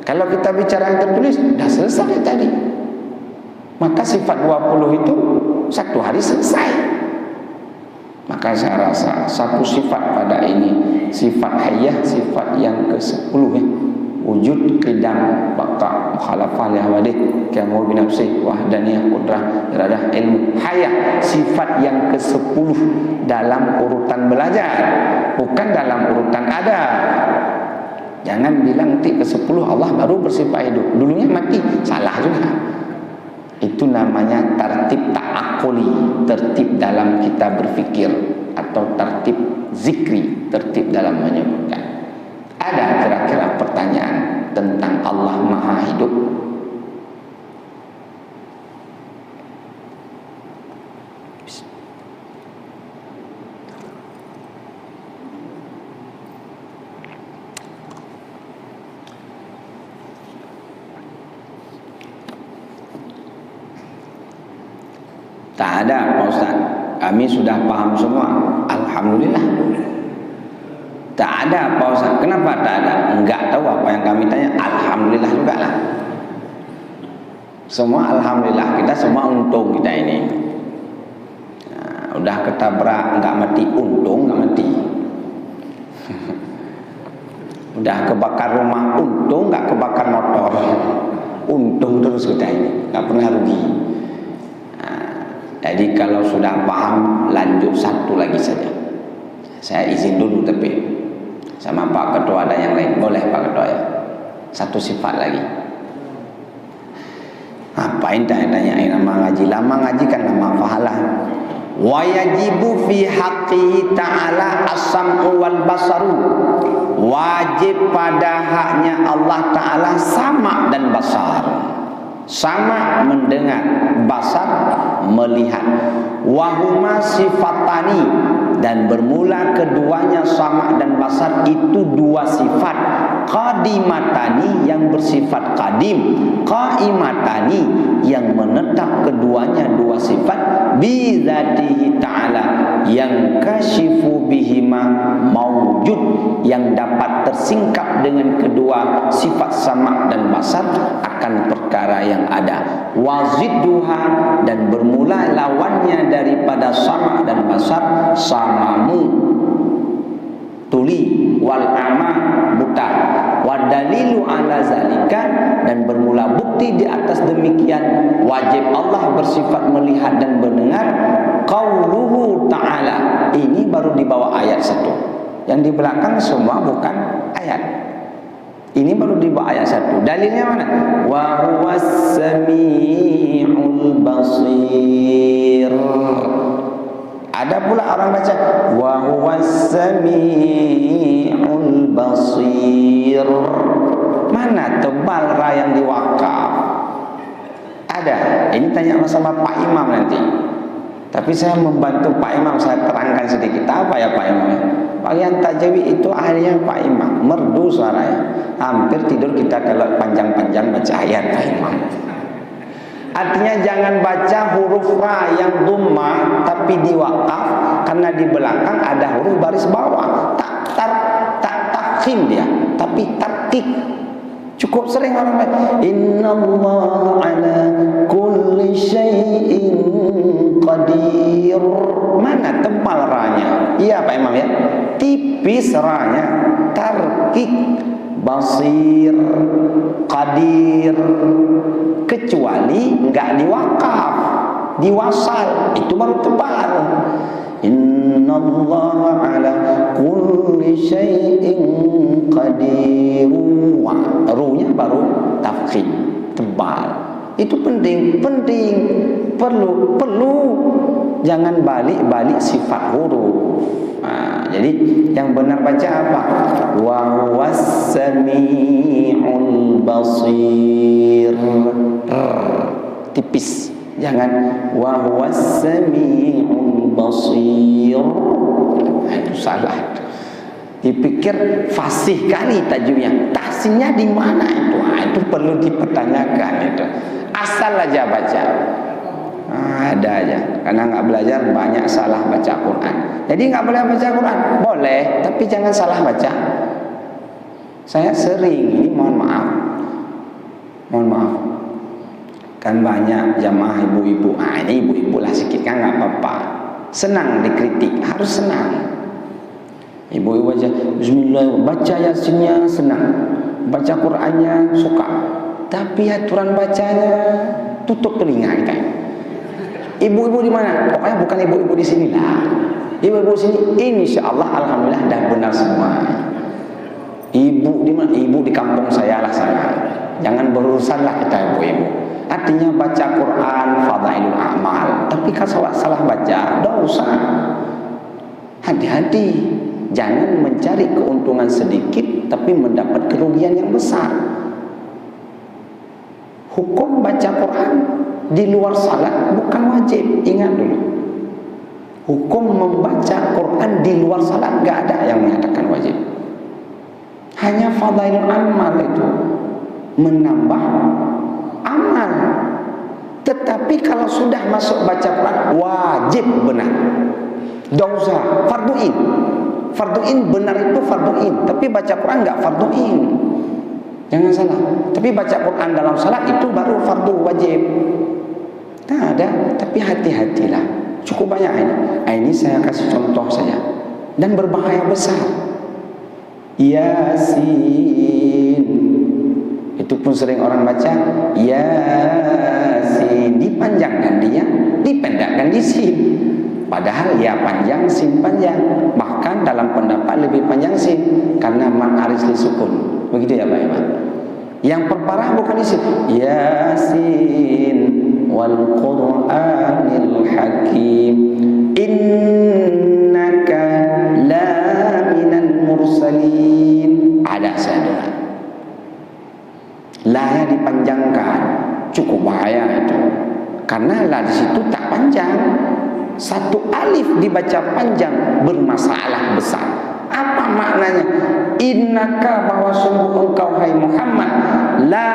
Kalau kita bicara yang tertulis, dah selesai tadi. Maka sifat 20 itu 1 hari selesai. Maka saya rasa satu sifat pada ini, sifat hayyah, sifat yang ke-10 ya. Wujud, qidam, baqa, mukhalafah, lihawadih, kiamu binafsih, wahdaniyah, qudrah, iradah, ilmu. Hayah, sifat yang ke-10 dalam urutan belajar, bukan dalam urutan ada. Jangan bilang nanti ke-10 Allah baru bersifat hidup, dulunya mati, salah juga. Itu namanya tertib ta'akuli, tertib dalam kita berfikir, atau tertib zikri, tertib dalam menyebutkan. Ada kira-kira pertanyaan tentang Allah Maha Hidup? Tak ada Pak Ustaz, kami sudah paham semua, alhamdulillah. Tak ada Pak Ustaz, kenapa tak ada? Enggak tahu apa yang kami tanya, alhamdulillah juga lah. Semua alhamdulillah, kita semua untung kita ini. Nah, udah ketabrak enggak mati, untung enggak mati. Udah kebakar rumah, untung enggak kebakar motor. Untung terus kita ini, enggak pernah rugi. Jadi kalau sudah paham, lanjut satu lagi saja. Saya izin dulu tapi sama Pak Ketua ada yang lain. Boleh Pak Ketua ya? Satu sifat lagi. Ngapain tanya-tanyain nama ngaji? Lama ngaji kan lama pahala. Wa yajibu fi haqqihi ta'ala as-sam'u wal basaru. Wajib pada haknya Allah Ta'ala sama dan basar. Sama mendengar, basar melihat. Wahuma sifatani, dan bermula keduanya sama dan basar itu 2 sifat. qadimatani yang bersifat qadim, qaimatani yang menetap keduanya dua sifat, bi dzatihi ta'ala yang kasyifu bihima maujud yang dapat tersingkap dengan kedua sifat sama dan basar akan perkara yang ada, wazidduha dan bermula lawannya daripada sama dan basar samamu tuli wal ama buta, wadalilu ala zalika dan bermula bukti di atas demikian wajib Allah bersifat melihat dan mendengar, qauluhu ta'ala. Ini baru di bawah ayat 1, yang di belakang semua bukan ayat. Ini baru di bawah ayat 1. Dalilnya mana? Wa huwas sami'ul basir. Ada pula orang baca wa huwas sami'ul basir. Mana tebal ra yang diwakaf? Ada. Ini tanya sama Pak Imam nanti. Tapi saya membantu Pak Imam, saya terangkan sedikit. Apa ya Pak Imam? Bagian tajwid itu ahlinya Pak Imam. Merdu suaranya. Hampir tidur kita kalau panjang-panjang baca ayat Pak Imam. Artinya jangan baca huruf ra yang dhammah tapi diwakaf, karena di belakang ada huruf baris bawah. Tak tafkhim dia, tapi tarkik. Cukup sering orang baca innallaha ala kulli syai'in qadir. Mana tebal ra-nya? Iya Pak Imam ya. Tipis ra-nya. Tarkik, basir, qadir. Kecuali enggak diwakaf, diwasal, itu baru tebal. Innallaha ala kulli syai'in qadir. Ruhnya baru tafkhim, tebal. Itu penting, perlu. Jangan balik-balik sifat huruf. Jadi yang benar baca apa? Wa huwas sami'ul basir. Tipis. Jangan wa huwas sami'ul basir. Itu salah. Dipikir fasih kali tajwidnya. Tahsinnya di mana itu? Itu perlu dipertanyakan itu. Asal aja baca. Ada aja. Karena nggak belajar banyak salah baca Quran. Jadi nggak boleh baca Quran. Boleh, tapi jangan salah baca. Saya sering ini, mohon maaf. Kan banyak jamaah ibu-ibu. Ini ibu-ibu lah sedikit kan nggak apa-apa. Senang dikritik, harus senang. Ibu-ibu baca bismillah, baca yasinnya senang, baca Qurannya suka, tapi aturan bacanya tutup telinga kita. Ibu-ibu di mana? Pokoknya bukan ibu-ibu di sini lah. Ibu-ibu sini insyaallah alhamdulillah dah benar semua. Ibu di mana? Ibu di kampung saya lah sana. Jangan berurusan lah kita ibu-ibu. Artinya baca Quran fadailul amal, tapi kalau salah baca dosa. Hati-hati. Jangan mencari keuntungan sedikit tapi mendapat kerugian yang besar. Hukum baca Quran di luar salat bukan wajib. Ingat dulu. Hukum membaca Quran di luar salat gak ada yang menyatakan wajib. Hanya fadailul amal itu menambah amal. Tetapi kalau sudah masuk baca Quran wajib benar. Dosa farduin. Farduin benar itu farduin, tapi baca Quran enggak farduin. Jangan salah. Tapi baca Quran dalam salat itu baru fardu wajib. Nah, ada, tapi hati-hatilah. Cukup banyak ini. Ini saya kasih contoh saja. Dan berbahaya besar. Yasin. Itu pun sering orang baca Yasin, dipanjangkan dia, dipendekkan di sin. Padahal ya panjang, sin panjang. Bahkan dalam pendapat lebih panjang sin, karena ma'aris li sukun. Begitu ya Pak Imam. Yang perparah bukan di sin. Yasin wal Qur'anil Hakim innaka la minal mursalin. Ada saya dengar. La-nya dipanjangkan, cukup bahaya itu. Karena la di situ tak panjang. Satu alif dibaca panjang bermasalah besar. Apa maknanya? innaka bahwa sungguh engkau hai Muhammad la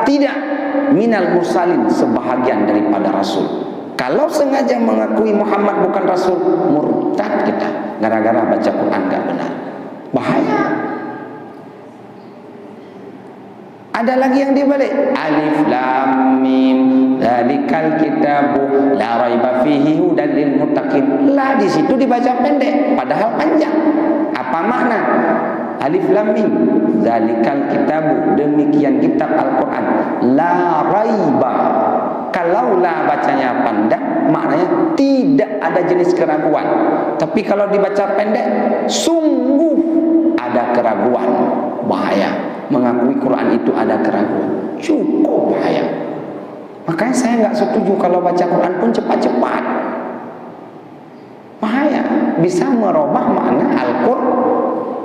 tidak minal mursalin sebahagian daripada rasul. Kalau sengaja mengakui Muhammad bukan rasul, murtad kita gara-gara baca Quran enggak benar. Bahaya. Ada lagi yang dibalik. Alif lam mim dzalikal kitabu la raiba fihi hudan lil muttaqin. La di situ dibaca pendek padahal panjang. Apa makna? Alif lam mim dzalikal kitabu, demikian kitab Al-Qur'an. La raiba. Kalau la bacanya panjang, maknanya tidak ada jenis keraguan. Tapi kalau dibaca pendek, sungguh ada keraguan. Bahaya. Mengakui Quran itu ada keraguan, cukup bahaya. Makanya saya nggak setuju kalau baca Quran pun cepat-cepat. Bahaya, bisa merubah makna Al-Quran.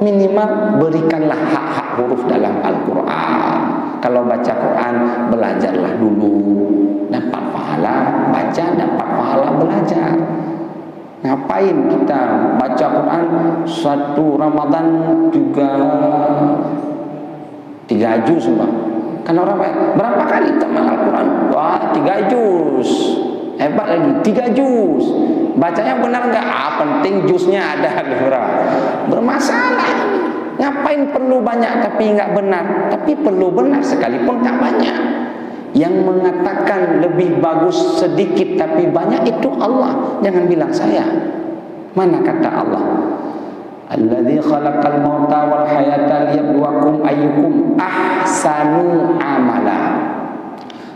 Minimal berikanlah hak-hak huruf dalam Al-Quran. Kalau baca Quran, belajarlah dulu. Dapat pahala baca, dapat pahala belajar. Ngapain kita baca Quran satu Ramadan juga 3 juz Bang. Kan orang berapa kali tamat Al-Quran? Wah, 3 juz. Hebat lagi, 3 juz. Bacanya benar enggak? Penting juznya ada bermasalah. Ngapain perlu banyak tapi enggak benar? Tapi perlu benar sekalipun tak banyak. Yang mengatakan lebih bagus sedikit tapi banyak itu Allah. Jangan bilang saya. Mana kata Allah? Alladzi khalaqal mauta wal hayata liyabluwakum ayyukum ahsanu amala.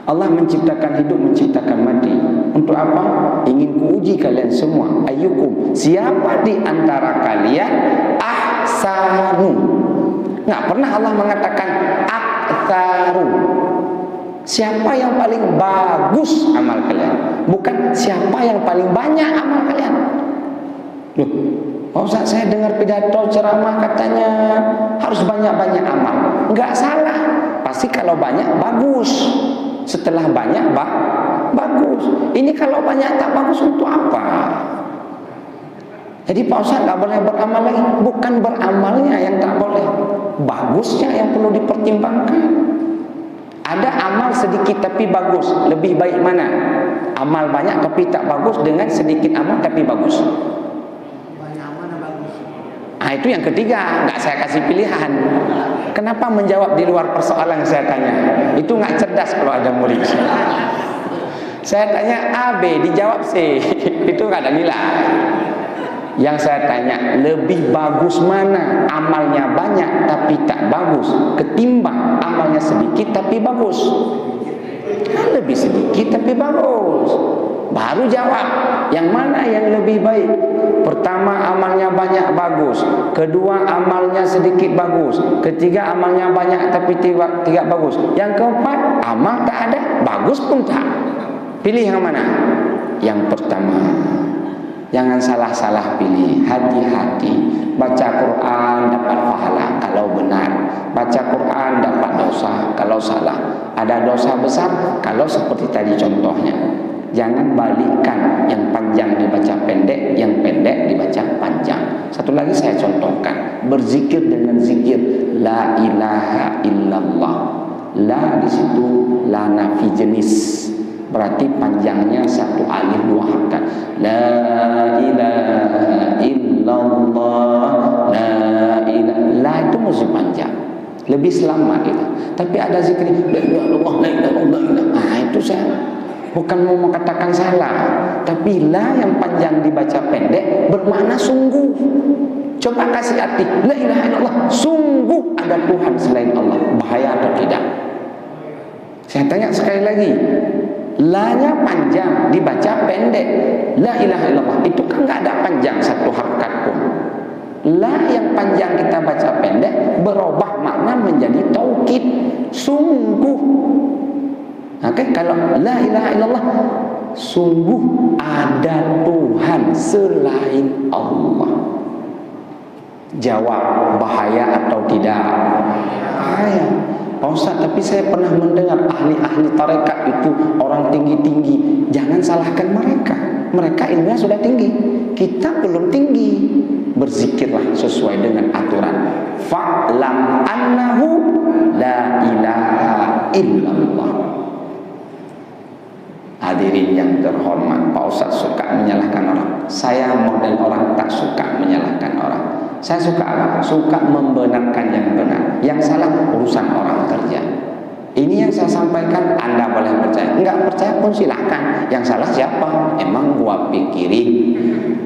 Allah menciptakan hidup, menciptakan mati. Untuk apa? Ingin kuuji kalian semua. Ayyukum, siapa di antara kalian ahsanu. Enggak pernah Allah mengatakan aktsaru. Siapa yang paling bagus amal kalian? Bukan siapa yang paling banyak amal kalian. Loh, Pak Ustaz, saya dengar pidato ceramah katanya harus banyak-banyak amal. Enggak salah. Pasti kalau banyak bagus. Setelah banyak bagus. Ini kalau banyak tak bagus untuk apa? Jadi Pak Ustaz enggak boleh beramal lagi. Bukan beramalnya yang tak boleh, bagusnya yang perlu dipertimbangkan. Ada amal sedikit tapi bagus. Lebih baik mana? Amal banyak tapi tak bagus dengan sedikit amal tapi bagus. Itu yang ketiga, nggak saya kasih pilihan. Kenapa menjawab di luar persoalan yang saya tanya? Itu nggak cerdas kalau ada murid. Saya tanya A, B, dijawab C. Itu nggak ada nilai. Yang saya tanya, lebih bagus mana? Amalnya banyak tapi tak bagus, ketimbang amalnya sedikit tapi bagus. Lebih sedikit tapi bagus. Baru jawab, yang mana yang lebih baik? Pertama, amalnya banyak bagus. Kedua, amalnya sedikit bagus. Ketiga, amalnya banyak tapi tidak bagus. Yang keempat, amal tak ada, bagus pun tak. Pilih yang mana? Yang pertama. Jangan salah-salah pilih. Hati-hati. Baca Quran dapat pahala kalau benar. Baca Quran dapat dosa kalau salah. Ada dosa besar kalau seperti tadi contohnya. Jangan balikkan, yang panjang dibaca pendek, yang pendek dibaca panjang. Satu lagi saya contohkan, berzikir dengan zikir la ilaha illallah. La di situ la nafi jenis, berarti panjangnya satu alif dua harakat. La ilaha illallah, la ilaha. La itu mesti panjang, lebih selamat itu. Tapi ada zikir la ilaha illallah, la ilaha illallah. Itu saya bukan mau mengatakan salah, tapi la yang panjang dibaca pendek bermakna sungguh. Coba kasih arti la ilaha illallah, sungguh ada Tuhan selain Allah. Bahaya atau tidak? Saya tanya sekali lagi, la-nya panjang dibaca pendek. La ilaha illallah itu kan nggak ada panjang satu harakat pun. La yang panjang kita baca pendek berubah makna menjadi taukid, sungguh. Oke, kalau la ilaha illallah, sungguh ada Tuhan selain Allah. Jawab, bahaya atau tidak? Bahaya. Pak Ustaz, tapi saya pernah mendengar ahli-ahli tarekat itu orang tinggi-tinggi. Jangan salahkan mereka. Mereka ilmunya sudah tinggi, kita belum tinggi. Berzikirlah sesuai dengan aturan. illallah. Hadirin yang terhormat, Pak Ustaz suka menyalahkan orang. Saya model orang tak suka menyalahkan orang. Saya suka apa? Suka membenarkan yang benar. Yang salah urusan orang kerja. Ini yang saya sampaikan, Anda boleh percaya. Enggak percaya pun silakan. Yang salah siapa? Emang gua pikirin.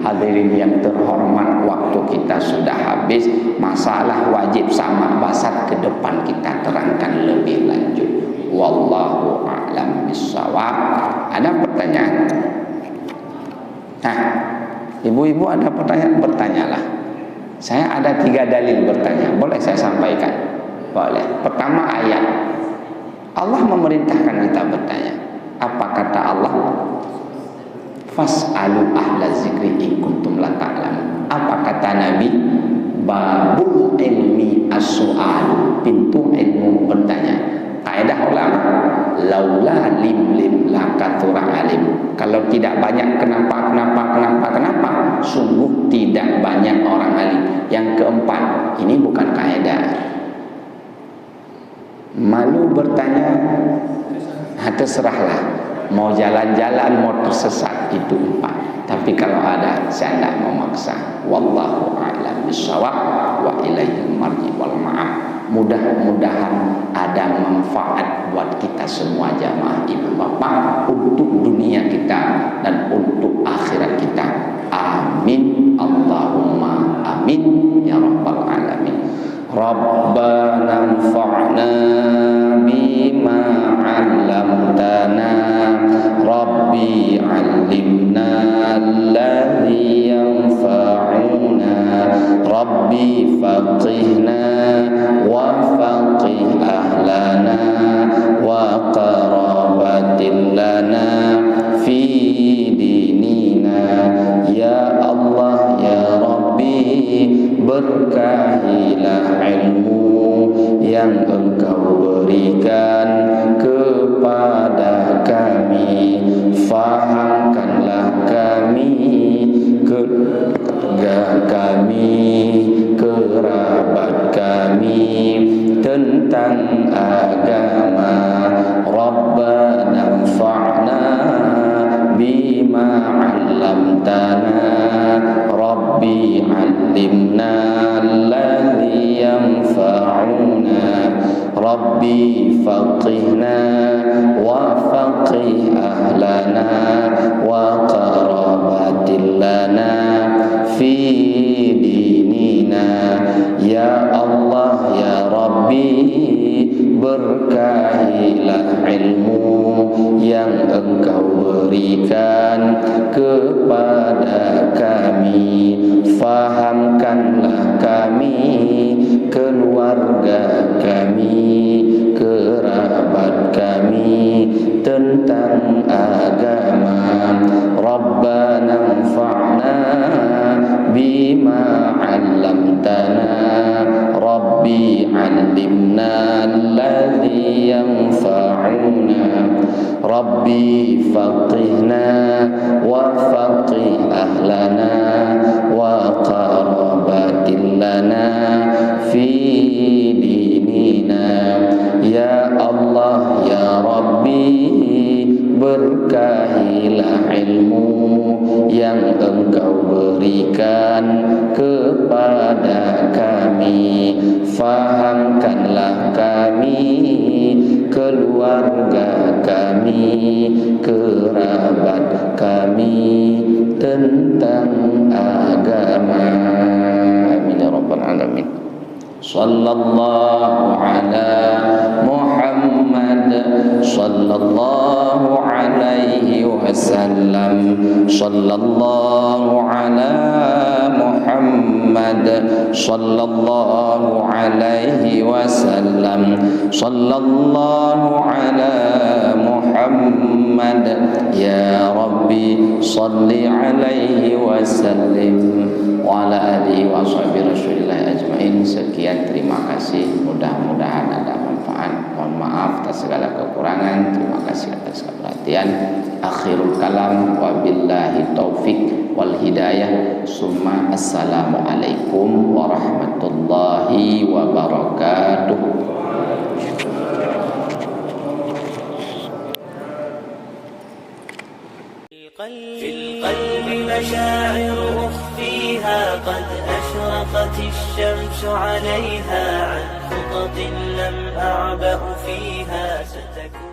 Hadirin yang terhormat, waktu kita sudah habis. Masalah wajib sama basat ke depan kita terangkan lebih lanjut. Wallahu a'lam bishawab. Ada pertanyaan? Nah, ibu-ibu ada pertanyaan? Bertanyalah. Saya ada 3 dalil bertanya. Boleh saya sampaikan? Boleh. Pertama, ayat. Allah memerintahkan kita bertanya. Apa kata Allah? Fas'alu ahla zikri in kuntum la ta'lamun. Apa kata Nabi? Babul ilmi as-su'al. Pintu ilmu bertanya. Kaidah ulama, laula lim lakatsura alim. Kalau tidak banyak kenapa, sungguh tidak banyak orang alim. Yang keempat, ini bukan kaidah. Malu bertanya, terserahlah. Mau jalan-jalan, mau tersesat, itu 4. Tapi kalau ada, saya tidak memaksa. Wallahu a'lam bishawab wa ilaihil marji wal ma'ab. Mudah-mudahan ada manfaat buat kita semua jamaah ibu bapak, untuk dunia kita dan untuk akhirat kita. Amin Allahumma amin ya rabbal alamin. Rabbana anfa'na bima 'allamtana, Rabbi 'allimna alladhi yanfa'una, Rabbi faqihna wa faqih ahlana wa qarabatin lana fi dinina. Ya Allah ya Rabbi, berkahilah ilmu yang Engkau berikan kepada kami, fahamkanlah kami, keluarga kami, kerabat kami tentang agama. Rabbana anfa'na bima 'allamtana, Rabbi 'allimna alladhi yanfa'una, Rabbi faqihna wa faqih ahlana wa qarabatin lana fi dinina. Ya Allah ya Rabbi, berkahilah ilmu yang Engkau berikan kepada kami, fahamkanlah kami, keluarga kami, kerabat kami tentang agama. Rabbana anfa'na bima 'allamtana, Rabbi 'allimna alladhi yanfa'una, Rabbi faqihna wa faqih ahlana wa qarabatin lana fi dinina. Ya Allah ya Rabbi, berkahilah ilmu yang Engkau berikan kepada kami, fahamkanlah kami, keluarga kami, kerabat kami tentang agama. Amin ya rabbal alamin. Sallallahu ala Muhammad, sallallahu alaihi wasallam, sallallahu ala Muhammad, sallallahu alaihi wasallam, sallallahu ala Muhammad. Ya Rabbi salli alaihi wasallim wa ala alihi wa sahbihi rasulillah ajmain. Sekian, terima kasih. Mudah-mudahan ada manfaat. Mohon maaf atas segala kekurangan. Terima kasih atas perhatian. Akhirul kalam, wabillahi taufik wal hidayah. Summa assalamualaikum warahmatullahi wabarakatuh. المشاعر أخفيها قد أشرقت الشمس عليها عن خطط لم أعبأ فيها ستكون